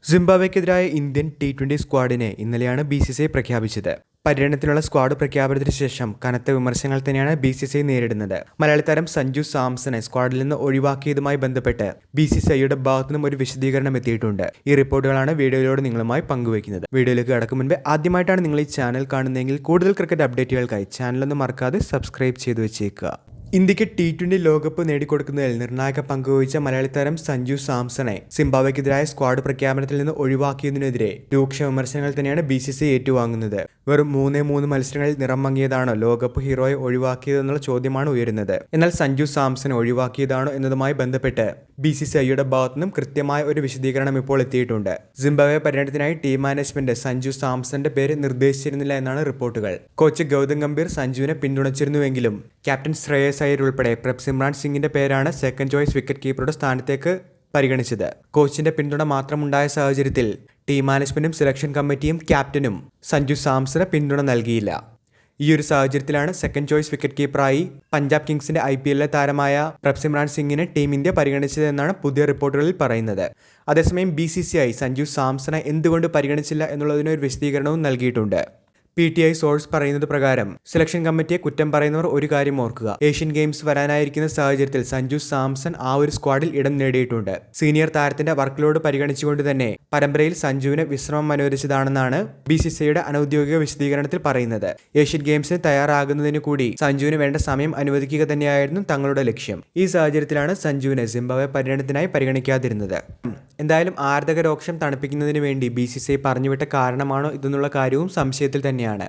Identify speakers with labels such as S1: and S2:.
S1: സിംബാബ്വേക്കെതിരായ Indian ടി20 സ്ക്വാഡിനെ ഇന്നലെയാണ് BCCI പ്രഖ്യാപിച്ചത്. പര്യടനത്തിനുള്ള squad പ്രഖ്യാപനത്തിന് ശേഷം കനത്ത വിമർശനങ്ങൾ തന്നെയാണ് BCCI നേരിടുന്നത്. മലയാളി താരം സഞ്ജു സാംസണെ സ്ക്വാഡിൽ നിന്ന് ഒഴിവാക്കിയതുമായി ബന്ധപ്പെട്ട് BCCIയുടെ ഭാഗത്തുനിന്നും ഒരു വിശദീകരണം എത്തിയിട്ടുണ്ട്. ഈ റിപ്പോർട്ടുകളാണ് വീഡിയോയിലൂടെ നിങ്ങളുമായി പങ്കുവയ്ക്കുന്നത്. വീഡിയോയിലേക്ക് കടക്കും മുൻപ് ആദ്യമായിട്ടാണ് നിങ്ങൾ ഈ ചാനൽ കാണുന്നതെങ്കിൽ കൂടുതൽ ക്രിക്കറ്റ് അപ്ഡേറ്റുകൾക്കായി ചാനലൊന്നും മറക്കാതെ സബ്സ്ക്രൈബ് ചെയ്തു വെച്ചേക്കുക. ഇന്ത്യക്ക് ടി20 ലോകകപ്പ് നേടിക്കൊടുക്കുന്നതിൽ നിർണായക പങ്കുവഹിച്ച മലയാളി താരം സഞ്ജു സാംസണെ സിംബാബ്വേക്കെതിരായ സ്ക്വാഡ് പ്രഖ്യാപനത്തിൽ നിന്ന് ഒഴിവാക്കിയതിനെതിരെ രൂക്ഷ വിമർശനങ്ങൾ തന്നെയാണ് BCCI ഏറ്റുവാങ്ങുന്നത്. വെറും 3 മത്സരങ്ങളിൽ നിറം മങ്ങിയതാണോ ലോകകപ്പ് ഹീറോയെ ഒഴിവാക്കിയതെന്നുള്ള ചോദ്യമാണ് ഉയരുന്നത്. എന്നാൽ സഞ്ജു സാംസണെ ഒഴിവാക്കിയതാണോ എന്നതുമായി ബന്ധപ്പെട്ട് BCCIയുടെ ഭാഗത്തുനിന്നും കൃത്യമായ ഒരു വിശദീകരണം ഇപ്പോൾ എത്തിയിട്ടുണ്ട്. സിംബാബ്വെ പര്യടനത്തിനായി ടീം മാനേജ്മെന്റ് സഞ്ജു സാംസന്റെ പേര് നിർദ്ദേശിച്ചിരുന്നില്ല എന്നാണ് റിപ്പോർട്ടുകൾ. കോച്ച് ഗൗതം ഗംഭീർ സഞ്ജുവിനെ പിന്തുണച്ചിരുന്നുവെങ്കിലും ക്യാപ്റ്റൻ ശ്രേയസ് അയ്യർ ഉൾപ്പെടെ പ്രഭ്സിമ്രാൻ സിംഗിന്റെ പേരാണ് സെക്കൻഡ് ചോയ്സ് വിക്കറ്റ് കീപ്പറുടെ സ്ഥാനത്തേക്ക് പരിഗണിച്ചത്. കോച്ചിന്റെ പിന്തുണ മാത്രമുണ്ടായ സാഹചര്യത്തിൽ ടീം മാനേജ്മെന്റും സെലക്ഷൻ കമ്മിറ്റിയും ക്യാപ്റ്റനും സഞ്ജു സാംസന് പിന്തുണ നൽകിയില്ല. ഈ ഒരു സാഹചര്യത്തിലാണ് സെക്കൻഡ് ചോയ്സ് വിക്കറ്റ് കീപ്പറായി പഞ്ചാബ് കിങ്സിന്റെ IPLലെ താരമായ പ്രഭ്സിമ്രാൻ സിംഗിനെ ടീം ഇന്ത്യ പരിഗണിച്ചതെന്നാണ് പുതിയ റിപ്പോർട്ടുകളിൽ പറയുന്നത്. അതേസമയം BCCI സഞ്ജു സാംസണെ എന്തുകൊണ്ട് പരിഗണിച്ചില്ല എന്നുള്ളതിനൊരു വിശദീകരണവും നൽകിയിട്ടുണ്ട്. PTI സോഴ്സ് പറയുന്നത് പ്രകാരം സെലക്ഷൻ കമ്മിറ്റിയെ കുറ്റം പറയുന്നവർ ഒരു കാര്യം ഓർക്കുക, ഏഷ്യൻ ഗെയിംസ് വരാനായിരിക്കുന്ന സാഹചര്യത്തിൽ സഞ്ജു സാംസൺ ആ ഒരു സ്ക്വാഡിൽ ഇടം നേടിയിട്ടുണ്ട്. സീനിയർ താരത്തിന്റെ വർക്ക് ലോഡ് പരിഗണിച്ചുകൊണ്ട് തന്നെ പരമ്പരയിൽ സഞ്ജുവിന് വിശ്രമം അനുവദിച്ചതാണെന്നാണ് BCCIയുടെ അനൌദ്യോഗിക വിശദീകരണത്തിൽ പറയുന്നത്. ഏഷ്യൻ ഗെയിംസിന് തയ്യാറാകുന്നതിന് കൂടി സഞ്ജുവിന് വേണ്ട സമയം അനുവദിക്കുക തന്നെയായിരുന്നു തങ്ങളുടെ ലക്ഷ്യം. ഈ സാഹചര്യത്തിലാണ് സഞ്ജുവിനെ സിംബാബ്വെ പര്യടനത്തിനായി പരിഗണിക്കാതിരുന്നത്. എന്തായാലും ആരാധക രോക്ഷം തണുപ്പിക്കുന്നതിന് വേണ്ടി BCCI പറഞ്ഞുവിട്ട കാരണമാണോ ഇതെന്നുള്ള കാര്യവും സംശയത്തിൽ തന്നെയാണ്.